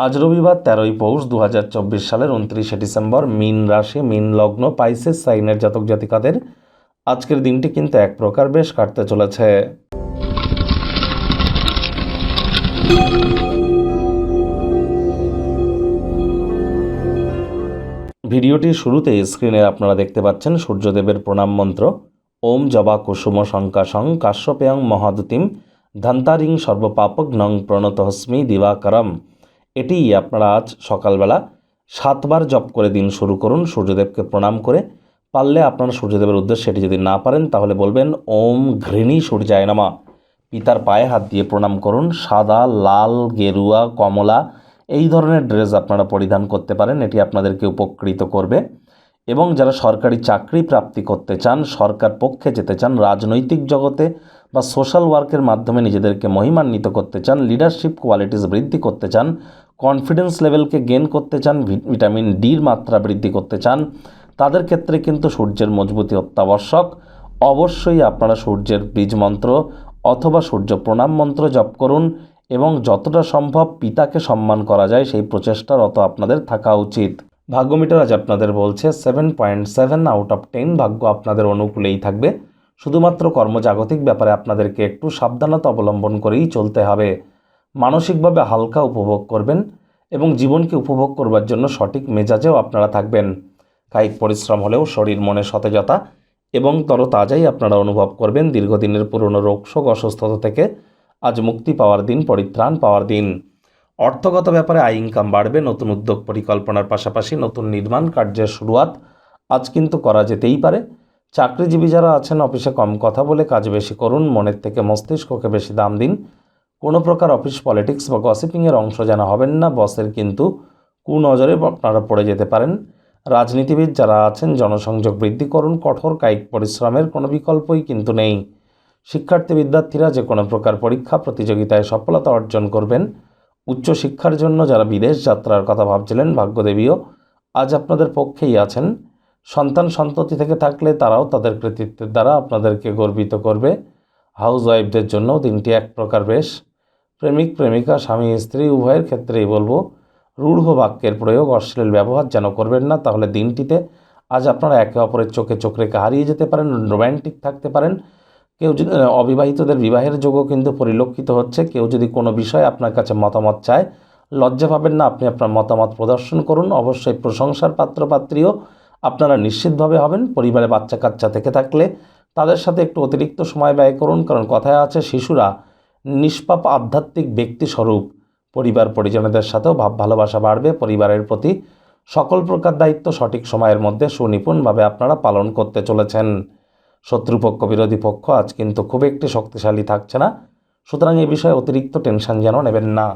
আজ রবিবার 13ই পৌষ 2024 সালের 29শে ডিসেম্বর। মীন রাশি, মীন লগ্ন, পাইসেস সাইনের জাতক জাতিকাদের আজকের দিনটি কিন্তু এক প্রকার বেশ কাটতে চলেছে। ভিডিওটির শুরুতে স্ক্রিনে আপনারা দেখতে পাচ্ছেন সূর্যদেবের প্রণাম মন্ত্র। ওম জবা কুসুম শঙ্কাশং কাশ্যপেয়ং মহাদুতিম ধন্তারিং সর্বপাপঘ্নং প্রণতহস্মি দিবাকরম। এটি আপনারা আজ সকালবেলা 7 বার জপ করে দিন শুরু করুন, সূর্যদেবকে প্রণাম করে। পারলে আপনারা সূর্যদেবের উদ্দেশ্যে এটি যদি না পারেন তাহলে বলবেন ওম ঘৃণী সূর্যায় নমঃ। পিতার পায়ে হাত দিয়ে প্রণাম করুন। সাদা, লাল, গেরুয়া, কমলা এই ধরনের ড্রেস আপনারা পরিধান করতে পারেন, এটি আপনাদেরকে উপকৃত করবে। এবং যারা সরকারি চাকরি প্রাপ্তি করতে চান, সরকার পক্ষে যেতে চান, রাজনৈতিক জগতে বা সোশ্যাল ওয়ার্কের মাধ্যমে নিজেদেরকে মহিমান্বিত করতে চান, লিডারশিপ কোয়ালিটিস বৃদ্ধি করতে চান, কনফিডেন্স লেভেলকে গেন করতে চান, ভিটামিন ডির মাত্রা বৃদ্ধি করতে চান, তাদের ক্ষেত্রে কিন্তু সূর্যের মজবুতি অত্যাবশ্যক। অবশ্যই আপনারা সূর্যের বীজ মন্ত্র অথবা সূর্য প্রণাম মন্ত্র জপ করুন এবং যতটা সম্ভব পিতাকে সম্মান করা যায় সেই প্রচেষ্টারত আপনাদের থাকা উচিত। ভাগ্যমিটার আজ আপনাদের বলছে 7.7 আউট অফ 10 ভাগ্য আপনাদের অনুকূলেই থাকবে। শুধুমাত্র কর্মজাগতিক ব্যাপারে আপনাদেরকে একটু সাবধানতা অবলম্বন করেই চলতে হবে। মানসিকভাবে হালকা উপভোগ করবেন এবং জীবনকে উপভোগ করবার জন্য সঠিক মেজাজেও আপনারা থাকবেন। কায়িক পরিশ্রম হলেও শরীর মনে সতেজতা এবং তরতাজাই আপনারা অনুভব করবেন। দীর্ঘদিনের পুরনো রোগশোক অসুস্থতা থেকে আজ মুক্তি পাওয়ার দিন, পরিত্রাণ পাওয়ার দিন। অর্থগত ব্যাপারে আয় ইনকাম বাড়বে। নতুন উদ্যোগ পরিকল্পনার পাশাপাশি নতুন নির্মাণ কার্যের শুরুয়াত আজ কিন্তু করা যেতেই পারে। চাকরিজীবী যারা আছেন অফিসে কম কথা বলে কাজ বেশি করুন, মনের থেকে মস্তিষ্ককে বেশি দাম দিন। কোনো প্রকার অফিস পলিটিক্স বা গসিপিংয়ের অংশ যেন হবেন না, বসের কিন্তু কুনজরে আপনারা পড়ে যেতে পারেন। রাজনীতিবিদ যারা আছেন জনসংযোগ বৃদ্ধি করুন, কঠোর কায়িক পরিশ্রমের কোনো বিকল্পই কিন্তু নেই। শিক্ষার্থী বিদ্যার্থীরা যে কোনো প্রকার পরীক্ষা প্রতিযোগিতায় সফলতা অর্জন করবেন। উচ্চশিক্ষার জন্য যারা বিদেশ যাত্রার কথা ভাবছিলেন, ভাগ্যদেবীও আজ আপনাদের পক্ষেই আছেন। সন্তান সন্ততি থেকে থাকলে তারাও তাদের কৃতিত্বের দ্বারা আপনাদেরকে গর্বিত করবে। হাউস ওয়াইফদের জন্যও দিনটি এক প্রকার বেশ। প্রেমিক প্রেমিকা, স্বামী স্ত্রী উভয়ের ক্ষেত্রেই বলবো রূঢ় বাক্যের প্রয়োগ, অশ্লীল ব্যবহার যেন করবেন না, তাহলে দিনটিতে আজ আপনারা একে অপরের চোখে চোখ রেখে হারিয়ে যেতে পারেন, রোম্যান্টিক থাকতে পারেন। কেউ যদি অবিবাহিতদের বিবাহের যোগও কিন্তু পরিলক্ষিত হচ্ছে। কেউ যদি কোনো বিষয়ে আপনার কাছে মতামত চায়, লজ্জা পাবেন না, আপনি আপনার মতামত প্রদর্শন করুন। অবশ্যই প্রশংসার পাত্রপাত্রীও আপনারা নিশ্চিতভাবে হবেন। পরিবারে বাচ্চা কাচ্চা থেকে থাকলে তাদের সাথে একটু অতিরিক্ত সময় ব্যয় করুন, কারণ কথায় আছে শিশুরা নিষ্পাপ আধ্যাত্মিক ব্যক্তিস্বরূপ। পরিবার পরিজনদের সাথেও ভাব ভালোবাসা বাড়বে। পরিবারের প্রতি সকল প্রকার দায়িত্ব সঠিক সময়ের মধ্যে সুনিপুণভাবে আপনারা পালন করতে চলেছেন। শত্রুপক্ষ বিরোধী পক্ষ আজ কিন্তু খুব একটি শক্তিশালী থাকছে না, সুতরাং এই বিষয়ে অতিরিক্ত টেনশন যেন নেবেন না।